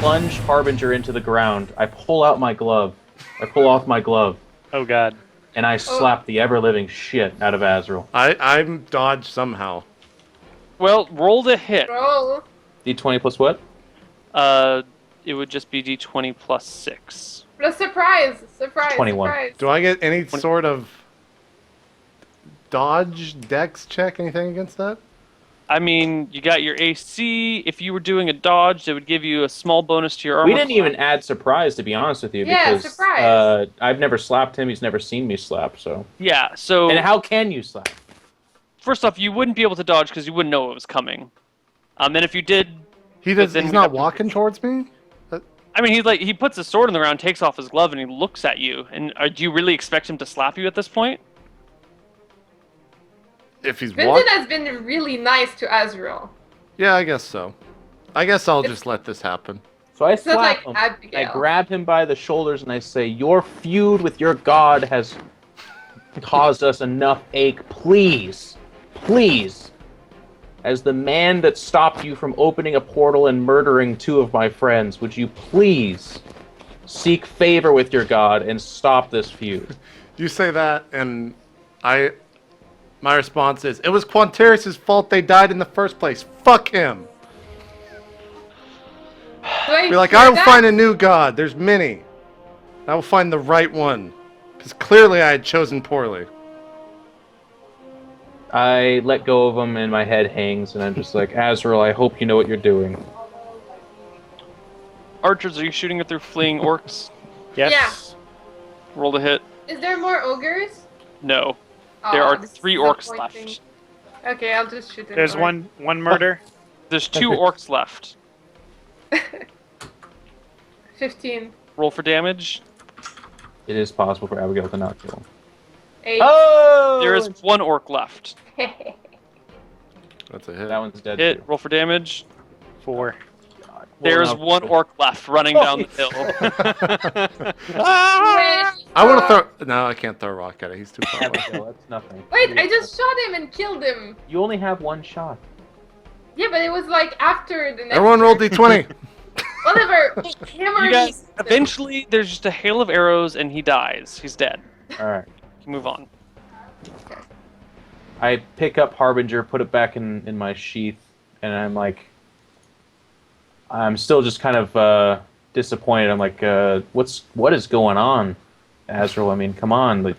plunge Harbinger into the ground. I pull out my glove. I pull off my glove. Oh god. And I slap the ever-living shit out of Azrael. I'm dodged somehow. Well, roll to hit. Roll. D20 plus what? It would just be D20 plus 6. But a surprise! Surprise! 21. Surprise! Do I get any sort of dodge, dex check, anything against that? I mean, you got your AC. If you were doing a dodge, it would give you a small bonus to your armor. We didn't even add surprise, to be honest with you, Yeah, because surprise. I've never slapped him. He's never seen me slap. So. Yeah. So. And how can you slap? First off, you wouldn't be able to dodge because you wouldn't know it was coming. Then if you did, He's not walking towards me. I mean, he puts his sword in the ground, takes off his glove, and he looks at you. And do you really expect him to slap you at this point? If he's Vincent has been really nice to Azrael. Yeah, I guess so. I guess I'll just let this happen. So I It's not slap like him. Abigail. I grab him by the shoulders and I say, "Your feud with your god has caused us enough ache. Please, please, as the man that stopped you from opening a portal and murdering 2 of my friends, would you please seek favor with your god and stop this feud?" You say that, and my response is, it was Quantaris' fault they died in the first place. Fuck him. Be like, I will find a new god. There's many. I will find the right one. Because clearly I had chosen poorly. I let go of him and my head hangs and I'm just like, "Azrael, I hope you know what you're doing." Archers, are you shooting it through fleeing orcs? Yes. Roll to hit. Is there more ogres? No. There are this is 3 orcs disappointing. left. Okay, I'll just shoot it. There's one murder. There's 2 orcs left. 15. Roll for damage. It is possible for Abigail to not kill him. 8. Oh! There is 1 orc left. That's a hit. That one's dead. Hit. too. Roll for damage. 4. There's Well, no. 1 orc left running down the hill. I want to throw... No, I can't throw a rock at it. He's too far away. Abigail, that's nothing. Wait, I just shot him and killed him. You only have 1 shot. Yeah, but it was like after the next Everyone roll d20. Whatever. Him or You me. guys, eventually, there's just a hail of arrows and he dies. He's dead. Alright. You can move on. I pick up Harbinger, put it back in my sheath, and I'm like... I'm still just kind of disappointed. I'm like, what is going on, Azrael? I mean, come on. Like,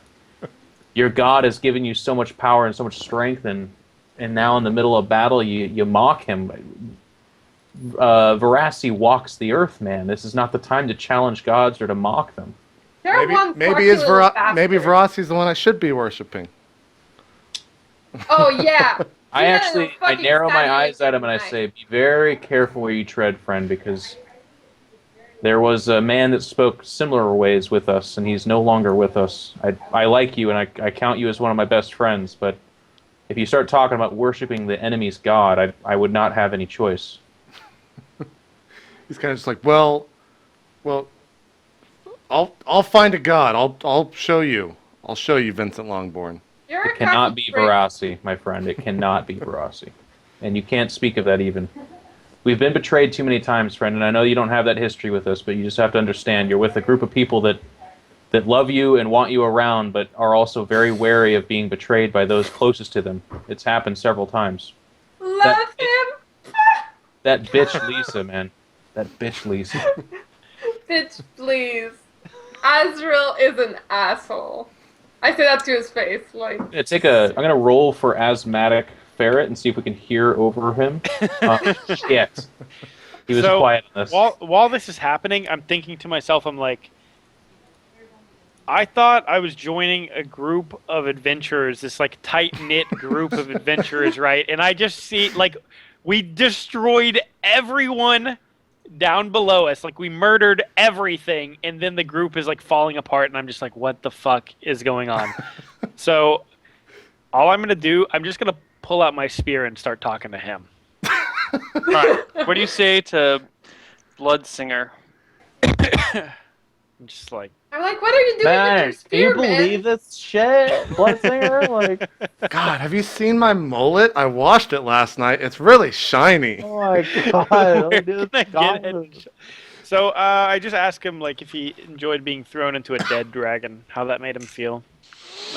your god has given you so much power and so much strength, and now in the middle of battle, you mock him. Veracity walks the earth, man. This is not the time to challenge gods or to mock them. Maybe Veracity's the one I should be worshipping. Oh, yeah. I narrow my eyes at him and I say, "Be very careful where you tread, friend, because there was a man that spoke similar ways with us, and he's no longer with us. I like you, and I count you as one of my best friends, but if you start talking about worshiping the enemy's god, I would not have any choice." He's kind of just like, well, I'll find a god. I'll show you. I'll show you, Vincent Longborn. It cannot be Veracity, my friend. It cannot be Veracity. And you can't speak of that even. We've been betrayed too many times, friend, and I know you don't have that history with us, but you just have to understand you're with a group of people that love you and want you around, but are also very wary of being betrayed by those closest to them. It's happened several times. Love him. That bitch Lisa, man. That bitch Lisa. Bitch, please. Azrael is an asshole. I say that to his face, like. I'm gonna roll for asthmatic ferret and see if we can hear over him. Shit. He was quiet on this. While this is happening, I'm thinking to myself, I'm like, I thought I was joining a group of adventurers, this like tight-knit group of adventurers, right? And I just see, like, we destroyed everyone down below us. Like, we murdered everything, and then the group is, like, falling apart, and I'm just like, what the fuck is going on? So, all I'm going to do, I'm just going to pull out my spear and start talking to him. Alright, what do you say to Bloodsinger? I'm just like... I'm like, what are you doing with your Man, can spear, you believe this shit? Bloodsinger? Like, God, have you seen my mullet? I washed it last night. It's really shiny. oh my god. Where did I get it? So I just asked him like if he enjoyed being thrown into a dead dragon, how that made him feel.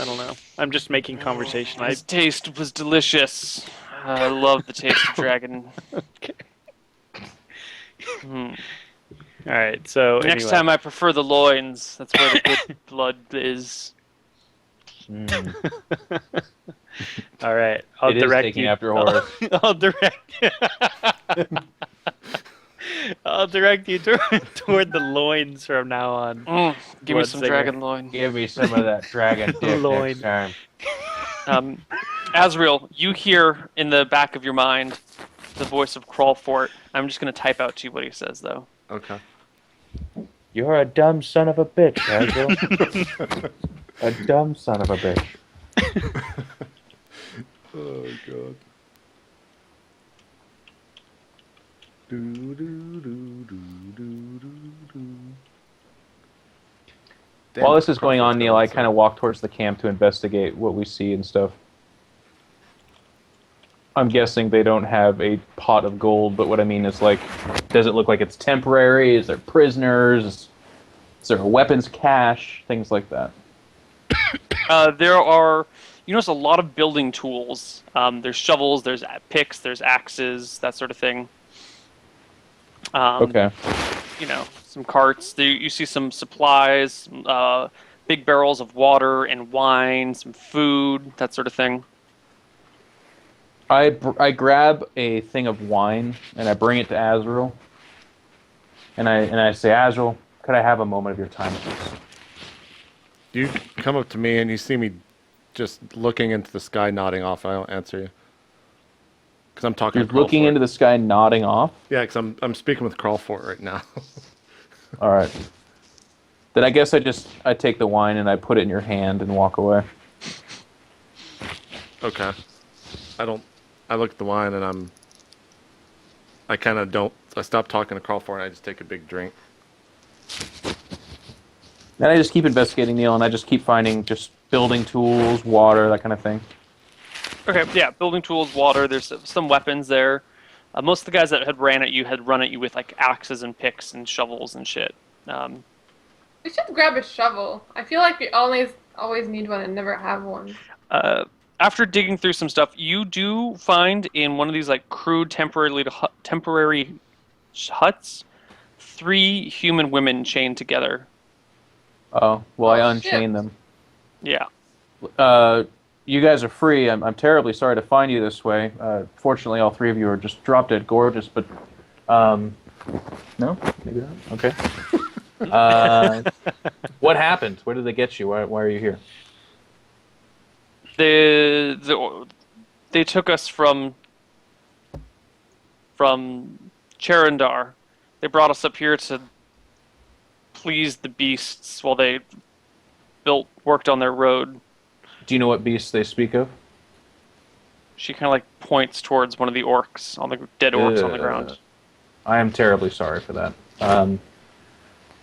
I don't know. I'm just making conversation. His taste was delicious. I love the taste of dragon. Okay. Hmm. All right. So Next anyway. time I prefer the loins. That's where the good blood is. Mm. All right. I'll It is direct taking you. after horse. I'll direct. I'll direct you toward the loins from now on. Give me Blood some singer. dragon loin. Give me some of that dragon dick Loin. next time. Azrael, you hear in the back of your mind the voice of Crawlfort. I'm just going to type out to you what he says, though. Okay. You're a dumb son of a bitch, Azrael. A dumb son of a bitch. Oh god. While this is going on, Neil, I kind of walk towards the camp to investigate what we see and stuff. I'm guessing they don't have a pot of gold, but what I mean is, like, does it look like it's temporary? Is there prisoners? Is there a weapons cache? Things like that. There are, you notice a lot of building tools. There's shovels, there's picks, there's axes, that sort of thing. Okay. You know, some carts. You see some supplies, big barrels of water and wine, some food, that sort of thing. I grab a thing of wine and I bring it to Azrael. And I say, Azrael, could I have a moment of your time, please? You come up to me and you see me just looking into the sky, nodding off, and I don't answer you. Because I'm talking You're to looking Crawlfort. into the sky, nodding off. Yeah, because I'm speaking with Crawlfort right now. All right. Then I guess I take the wine and I put it in your hand and walk away. Okay. I look at the wine and I kind of don't. I stop talking to Crawlfort and I just take a big drink. And I just keep investigating, Neil, and I just keep finding just building tools, water, that kind of thing. Okay, yeah, building tools, water, there's some weapons there. Most of the guys that had run at you with, like, axes and picks and shovels and shit. We should grab a shovel. I feel like we always need one and never have one. After digging through some stuff, you do find in one of these, like, crude temporary huts 3 human women chained together. Oh, well, I Oh, unchain shit. them. Yeah. You guys are free. I'm terribly sorry to find you this way. Fortunately, all 3 of you are just drop dead gorgeous, but... no? Maybe not? Okay. What happened? Where did they get you? Why are you here? They took us from Cherandar. They brought us up here to please the beasts while they worked on their road. Do you know what beasts they speak of? She kind of like points towards one of the orcs on the dead orcs on the ground. I am terribly sorry for that.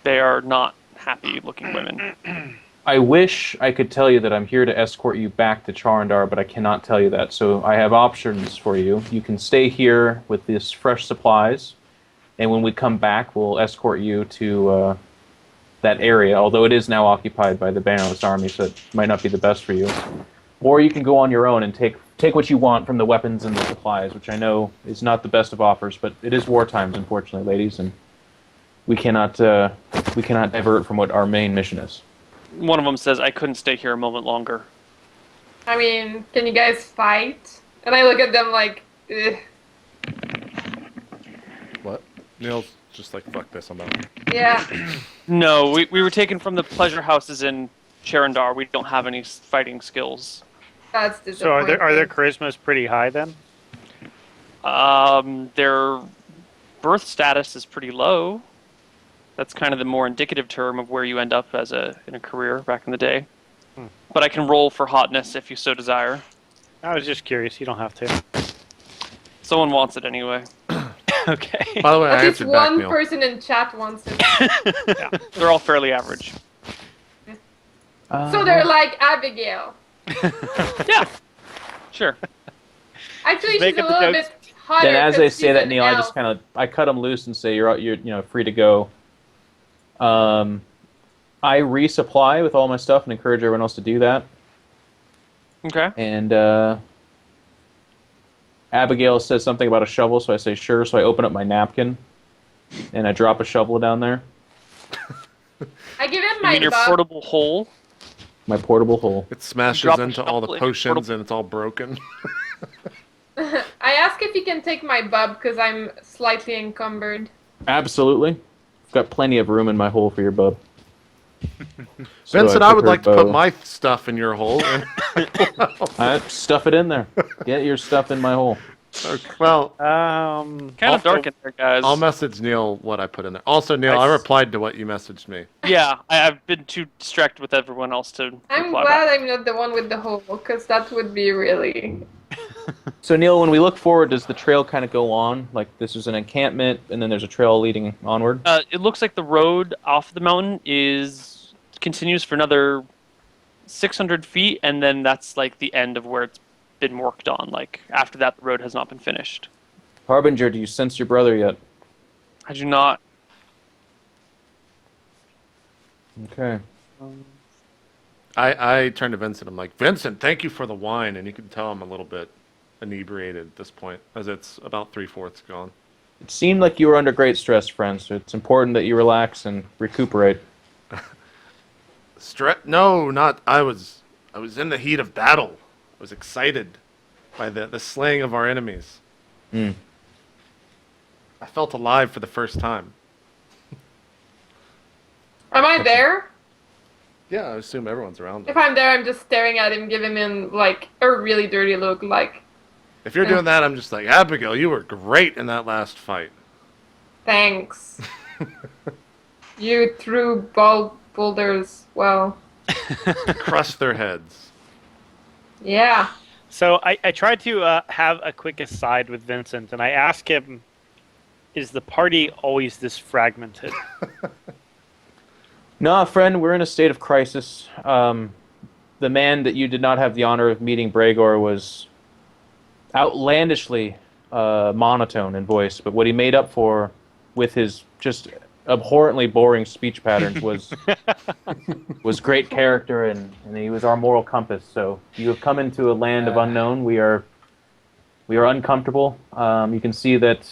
They are not happy-looking women. I wish I could tell you that I'm here to escort you back to Charandar, but I cannot tell you that. So I have options for you. You can stay here with these fresh supplies, and when we come back, we'll escort you to that area, although it is now occupied by the Bannerless army, so it might not be the best for you. Or you can go on your own and take what you want from the weapons and the supplies, which I know is not the best of offers, but it is war times, unfortunately, ladies, and we cannot divert from what our main mission is. One of them says, I couldn't stay here a moment longer. I mean, can you guys fight? And I look at them like, ugh. What? Neil's just like, fuck this, I'm out. Yeah. No, we were taken from the pleasure houses in Cherandar. We don't have any fighting skills. That's So disappointing. are their charismas pretty high then? Their birth status is pretty low. That's kind of the more indicative term of where you end up in a career back in the day. But I can roll for hotness if you so desire. I was just curious. You don't have to. Someone wants it anyway. Okay. By the way, I At least answered back, one Neil. person in chat wants it. Yeah, they're all fairly average. So they're like Abigail. Yeah, sure. Actually, she's Making a the little jokes. bit hotter. Then as I 'cause say she's that, an Neil, I elf. just kind of cut them loose and say you're free to go. I resupply with all my stuff and encourage everyone else to do that. Okay. And Abigail says something about a shovel, so I say sure. So I open up my napkin and I drop a shovel down there. I give him You my mean your buff. portable hole? My portable hole. It smashes drop a into all the shovel in your potions portable- and it's all broken. I ask if he can take my bub because I'm slightly encumbered. Absolutely. I've got plenty of room in my hole for your bub. So Vincent, I took would her like to put bow. my stuff in your hole. Stuff it in there. Get your stuff in my hole. Okay, well, Kind of Also- dark in there, guys. I'll message Neil what I put in there. Also, Neil, I replied to what you messaged me. Yeah, I've been too distracted with everyone else to I'm reply glad back. I'm not the one with the hole because that would be really. So Neil, when we look forward, does the trail kind of go on? Like this is an encampment, and then there's a trail leading onward? It looks like the road off the mountain continues for another 600 feet, and then that's like the end of where it's been worked on. Like after that, the road has not been finished. Harbinger, do you sense your brother yet? I do not. Okay. I turned to Vincent. I'm like, Vincent, thank you for the wine. And you can tell I'm a little bit inebriated at this point, as it's about 3/4 gone. It seemed like you were under great stress, friend, so it's important that you relax and recuperate. No, not. I was in the heat of battle. I was excited by the slaying of our enemies. Mm. I felt alive for the first time. Am I there? Yeah, I assume everyone's around. If I'm there, I'm just staring at him, giving him like a really dirty look. Like, If you're doing that, I'm just like, Abigail, you were great in that last fight. thanks. You threw boulders well. Crushed their heads. Yeah. So I tried to have a quick aside with Vincent, and I asked him, is the party always this fragmented? No, friend, we're in a state of crisis. The man that you did not have the honor of meeting, Bregor, was outlandishly monotone in voice, but what he made up for with his just abhorrently boring speech patterns was great character, and he was our moral compass. So you have come into a land of unknown. We are uncomfortable. You can see that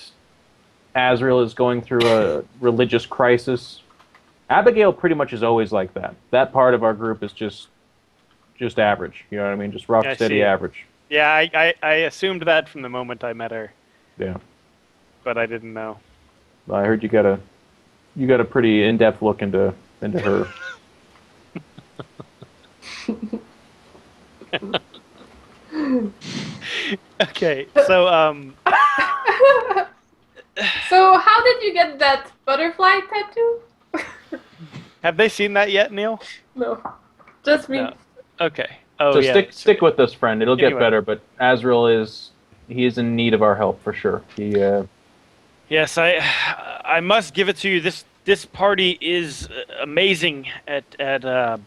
Azrael is going through a religious crisis. Abigail pretty much is always like that. That part of our group is just average. You know what I mean? Just rock I steady see. average. Yeah, I assumed that from the moment I met her, Yeah. but I didn't know. I heard you got a pretty in-depth look into her. Okay, so So, how did you get that butterfly tattoo? have they seen that yet, Neil? No, just me. No. Okay. Oh So yeah. stick with us, friend. It'll get Anyway. better. But Azrael is in need of our help for sure. Yes, I must give it to you. This party is amazing at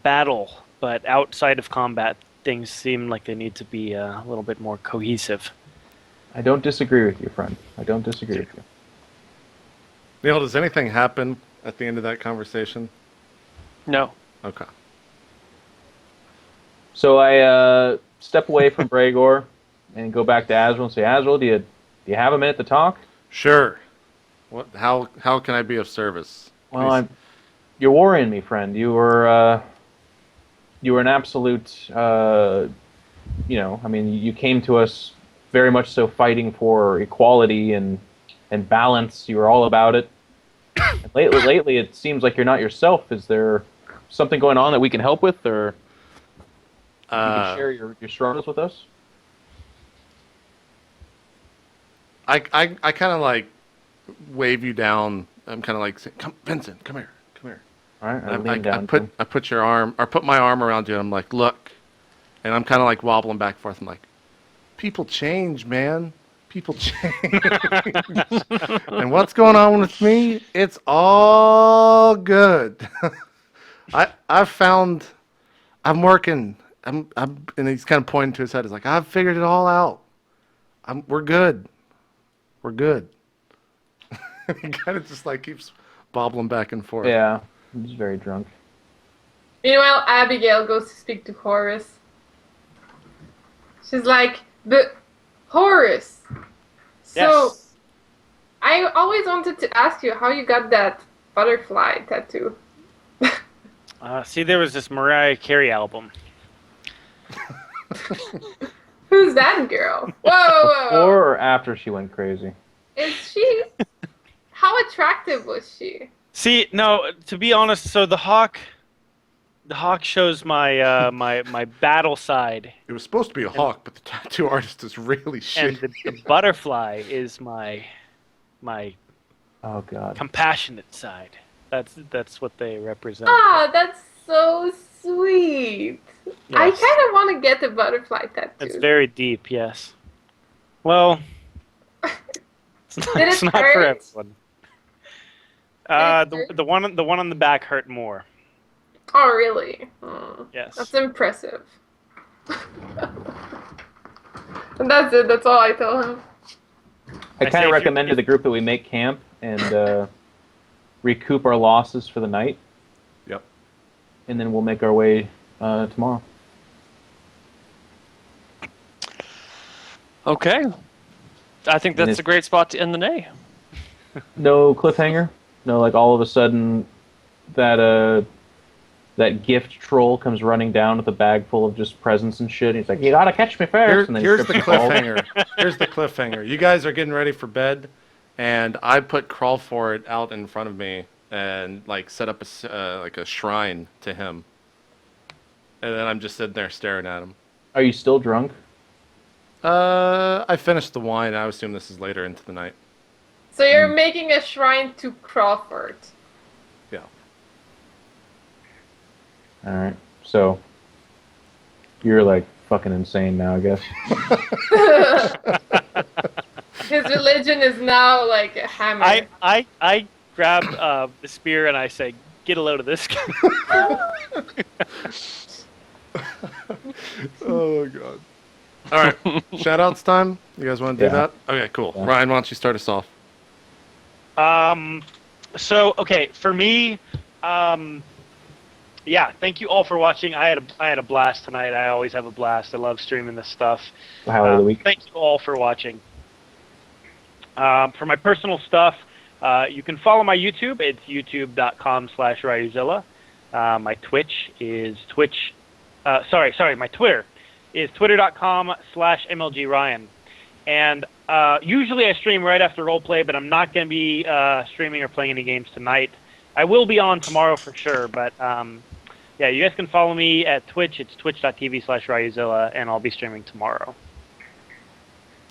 battle, but outside of combat, things seem like they need to be a little bit more cohesive. I don't disagree with you, friend. I don't disagree with you. Neil, does anything happen at the end of that conversation? No. Okay. So I step away from Bregor and go back to Azrael and say, Azrael, do you have a minute to talk? Sure. What? How can I be of service? Well, you're worrying me, friend. You were an absolute, I mean, you came to us very much so fighting for equality and balance. You were all about it. And lately, it seems like you're not yourself. Is there something going on that we can help with, or you can share your struggles with us? I kind of like wave you down. I'm kind of like, come, Vincent, come here. All right, I And lean down. I put your arm, or put my arm around you, and I'm like, look. And I'm kind of like wobbling back and forth. I'm like, people change, man. People change. And what's going on with me? It's all good. I've found, I'm working. And he's kind of pointing to his head. He's like, I've figured it all out. We're good. We're good. He kind of just like keeps bobbling back and forth. Yeah. He's very drunk. Meanwhile, Abigail goes to speak to Horace. She's like, but Horace, so Yes. I always wanted to ask you how you got that butterfly tattoo. See, there was this Mariah Carey album. Who's that girl? Whoa. Before or after she went crazy? Is she? How attractive was she? See, no, to be honest, so the hawk shows my my battle side, It was supposed to be a hawk, but the tattoo artist is really and shitty. the butterfly is my Oh god. compassionate side. That's what they represent. Ah, that's so sweet. I Yes. kind of want to get a butterfly tattoo. It's very deep, yes. Well, it's not, Did it it's not for hurt? everyone. Did it hurt? The one on the back hurt more. Oh, really? Hmm. Yes. That's impressive. And that's it. That's all I tell him. I I kind say of if recommend to you- the group that we make camp and recoup our losses for the night, Yep. and then we'll make our way tomorrow. Okay. I think And that's a great spot to end the day. No cliffhanger. No, like all of a sudden, that gift troll comes running down with a bag full of just presents and shit. And he's like, "You gotta catch me first." And then he Here's the trips and falls. cliffhanger. Here's the cliffhanger. You guys are getting ready for bed, and I put Crawl For It out in front of me and like set up like a shrine to him, and then I'm just sitting there staring at him. Are you still drunk? I finished the wine. I assume this is later into the night. So you're making a shrine to Crawford. Yeah. All right. So you're like fucking insane now, I guess. His religion is now like a hammer. I grab the spear and I say, "Get a load of this." Oh god. All right. Shoutouts time. You guys want to do Yeah. that? Okay, cool. Yeah. Ryan, why don't you start us off? So okay, for me, yeah, thank you all for watching. I had a blast tonight. I always have a blast. I love streaming this stuff. The highlight of the week. Thank you all for watching. For my personal stuff, you can follow my YouTube. It's youtube.com/Ryuzilla. My Twitch is my Twitter is twitter.com/MLGRyan. And usually I stream right after Roleplay, but I'm not going to be streaming or playing any games tonight. I will be on tomorrow for sure, but yeah, you guys can follow me at Twitch. It's twitch.tv/Ryuzilla, and I'll be streaming tomorrow.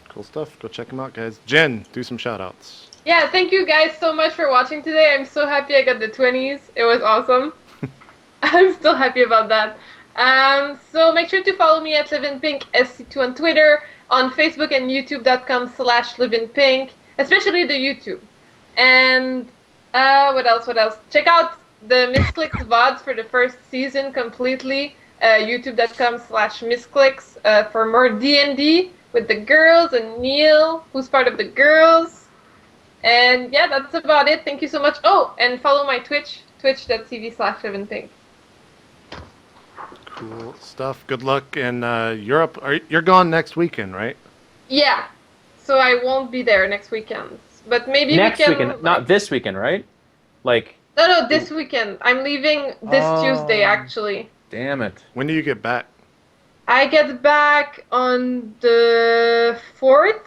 Cool stuff. Go check them out, guys. Jen, do some shoutouts. Yeah, thank you guys so much for watching today. I'm so happy I got the 20s. It was awesome. I'm still happy about that. So make sure to follow me at LivinPink SC2 on Twitter, on Facebook and YouTube.com/LivinPink, especially the YouTube. And what else? Check out the Misclicks VODs for the first season completely. YouTube.com/Misclicks for more D&D with the girls and Neil, who's part of the girls. And yeah, that's about it. Thank you so much. Oh, and follow my Twitch, twitch.tv/LivinPink. Cool stuff. Good luck in Europe. You're gone next weekend, right? Yeah, so I won't be there next weekend. But maybe Next we can... weekend, not this weekend, right? Like, No, this weekend. I'm leaving this Oh. Tuesday, actually. damn it. When do you get back? I get back on the 4th.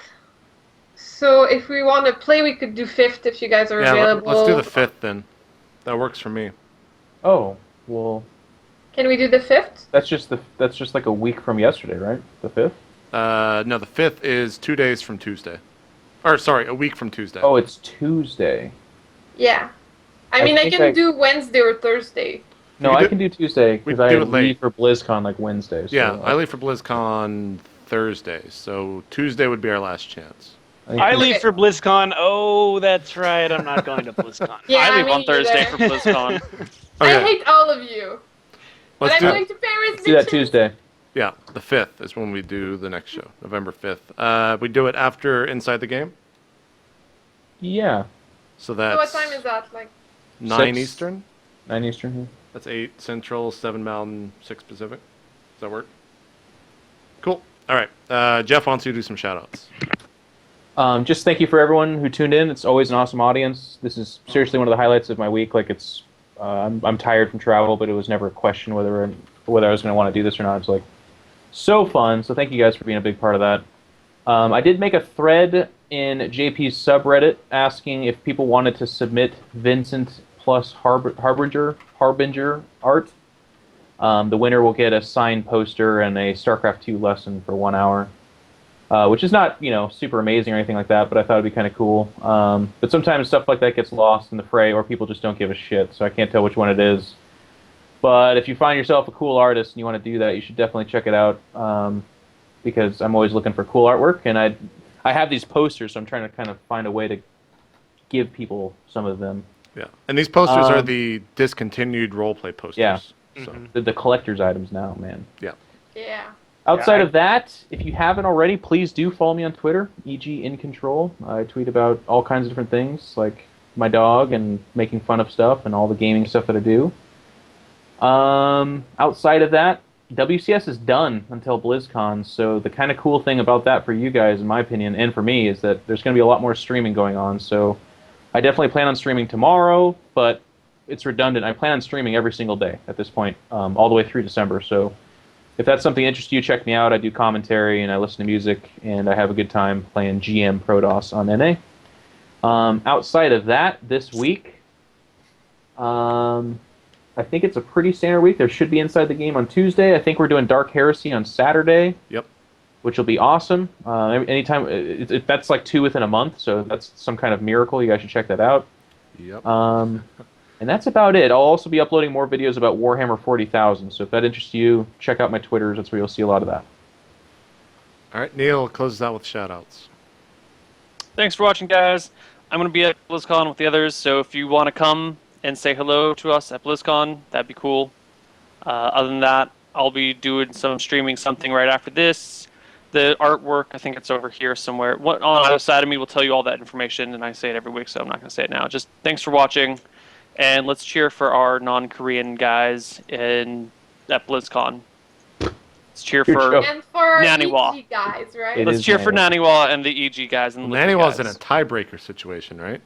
So if we want to play, we could do 5th if you guys are Yeah, available. let's do the 5th then. That works for me. Oh, well, Can we do the 5th? that's just like a week from yesterday, right? The 5th? No, the 5th is 2 days from Tuesday. Or, sorry, a week from Tuesday. Oh, it's Tuesday. Yeah. I I mean, I think can I- do Wednesday or Thursday. No, We I do- can do Tuesday we because I do it late. leave for BlizzCon like Wednesday. So Yeah, I leave for BlizzCon Thursday, so Tuesday would be our last chance. think I we- leave for BlizzCon. Oh, that's right. I'm not going to BlizzCon. Yeah, I leave me on Thursday neither. for BlizzCon. I Okay, hate all of you. But let's I'm do going to Paris, Let's do that bitches. Tuesday. Yeah, the 5th is when we do the next show, November 5th. We do it after Inside the Game, Yeah. so So what that's time is that? Like, 9 6. Eastern. 9 Eastern here. That's 8 Central, 7 Mountain, 6 Pacific. Does that work? Cool. All right. Jeff wants you to do some shoutouts. Just thank you for everyone who tuned in. It's always an awesome audience. This is seriously one of the highlights of my week. Like it's, I'm tired from travel, but it was never a question whether I was going to want to do this or not. It's like so fun. So thank you guys for being a big part of that. I did make a thread in JP's subreddit asking if people wanted to submit Vincent plus Harbinger art. The winner will get a signed poster and a StarCraft 2 lesson for 1 hour. Which is not, super amazing or anything like that, but I thought it'd be kind of cool. But sometimes stuff like that gets lost in the fray, or people just don't give a shit, so I can't tell which one it is. But if you find yourself a cool artist and you want to do that, you should definitely check it out, because I'm always looking for cool artwork, and I have these posters, so I'm trying to kind of find a way to give people some of them. Yeah, and these posters are the discontinued roleplay posters. Yeah. So. The collector's items now, man. Yeah. Yeah. Outside of that, if you haven't already, please do follow me on Twitter, e.g. iNcontroL. I tweet about all kinds of different things, like my dog and making fun of stuff and all the gaming stuff that I do. Outside of that, WCS is done until BlizzCon, so the kind of cool thing about that for you guys, in my opinion, and for me, is that there's going to be a lot more streaming going on. So I definitely plan on streaming tomorrow, but it's redundant. I plan on streaming every single day at this point, all the way through December. So if that's something that interests you, check me out. I do commentary, and I listen to music, and I have a good time playing GM Protoss on NA. Outside of that, this week, I think it's a pretty standard week. There should be Inside the Game on Tuesday. I think we're doing Dark Heresy on Saturday. Yep. Which will be awesome. Anytime that's like 2 within a month, so that's some kind of miracle. You guys should check that out. Yep. And that's about it. I'll also be uploading more videos about Warhammer 40,000. So if that interests you, check out my Twitters. That's where you'll see a lot of that. All right, Neil closes out with shoutouts. Thanks for watching, guys. I'm going to be at BlizzCon with the others, so if you want to come and say hello to us at BlizzCon, that'd be cool. Other than that, I'll be doing some streaming something right after this. The artwork, I think it's over here somewhere. What on the other side of me will tell you all that information, and I say it every week, so I'm not going to say it now. Just thanks for watching, and let's cheer for our non-Korean guys at BlizzCon. Let's cheer for And for Naniwa. EG guys, right? Let's cheer for Naniwa and the EG guys. And Naniwa's in a tiebreaker situation, right?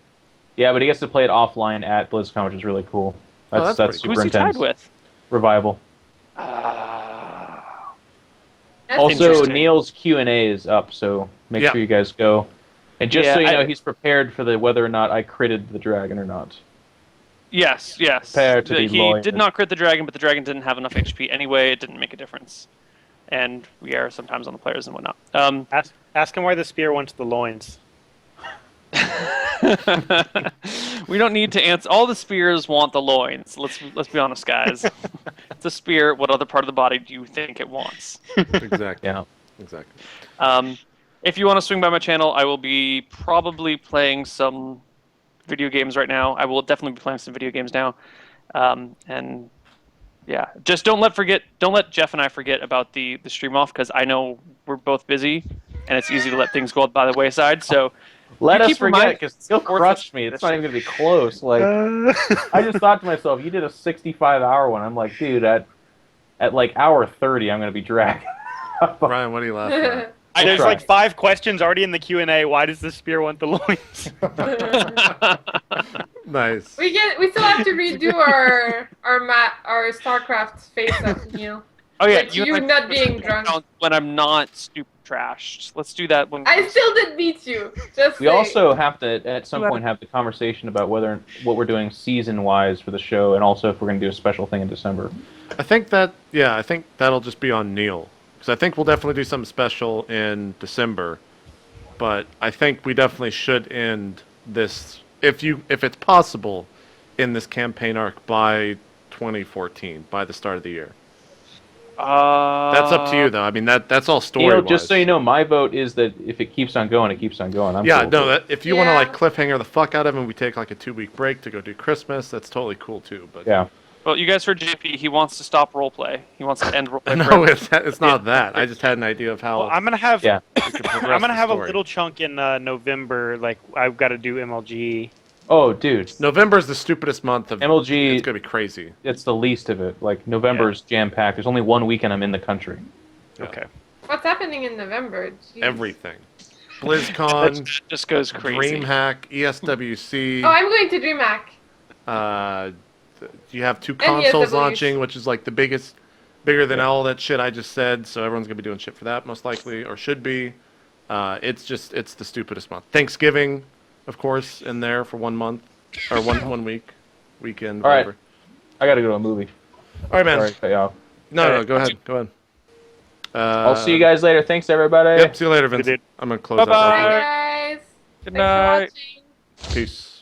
Yeah, but he gets to play it offline at BlizzCon, which is really cool. That's pretty super Who's he intense. tied with? Revival. That's Also, interesting. Neil's Q&A is up, so make Yeah. sure you guys go. And just Yeah, so you know, he's prepared for whether or not I critted the dragon or not. Yes. Prepare to be He loyal. did not crit the dragon, but the dragon didn't have enough HP anyway. It didn't make a difference. And we are sometimes on the players and whatnot. Ask him why the spear went to the loins. We don't need to answer. All the spears want the loins. Let's be honest, guys. It's a spear. What other part of the body do you think it wants? Exactly. Yeah. Exactly. If you want to swing by my channel, I will be probably playing some video games right now. I will definitely be playing some video games now. And yeah, just don't let Jeff and I forget about the stream off, because I know we're both busy and it's easy to let things go by the wayside. So Let you us keep forget, reminding- because he'll crush me. It's not even going to be close. Like, I just thought to myself, you did a 65-hour one. I'm like, dude, at like hour 30, I'm going to be dragging. Ryan, what are you laughing at? There's try. like 5 questions already in the Q&A. Why does the spear want the loins? Nice. We still have to redo our StarCraft face up, Neil. oh yeah, Like you not being drunk. when I'm not stupid trashed. Let's do that when I still did beat you. Just We saying. also have to, at some point, have the conversation about what we're doing season-wise for the show, and also if we're going to do a special thing in December. I think that'll just be on Neil. Because I think we'll definitely do something special in December. But I think we definitely should end this, if it's possible, in this campaign arc by 2014, by the start of the year. That's up to you, though. I mean, that's all story-wise. Just so you know, my vote is that if it keeps on going, it keeps on going. I'm Yeah, cool no, with it. if you want to Yeah. like cliffhanger the fuck out of him, we take like a 2-week break to go do Christmas. That's totally cool too. But Yeah. Well, you guys heard JP. He wants to stop roleplay. He wants to end roleplay. no, forever. it's not that. I just had an idea of how Well, I'm gonna have Yeah. we could progress I'm gonna the have a story. little chunk in November. Like I've got to do MLG Oh, dude. November's the stupidest month of MLG. It's gonna be crazy. It's the least of it. Like November's jam-packed. There's only one weekend I'm in the country. Yeah. Okay. What's happening in November? Jeez. Everything. BlizzCon, That just goes crazy. DreamHack, ESWC. Oh, I'm going to DreamHack. You have 2 And consoles ESWC. launching, which is like the biggest, bigger than all that shit I just said. So everyone's gonna be doing shit for that, most likely, or should be. It's the stupidest month. Thanksgiving, of course, in there for 1 month or one weekend. All right. Whatever. I gotta go to a movie. All right, man. Sorry, cut you off. No, go ahead. Go ahead. I'll see you guys later. Thanks, everybody. Yep. See you later, Vince. Good. I'm gonna close Bye-bye. out. Bye, Right guys. Good Thanks night. for watching. now. Peace.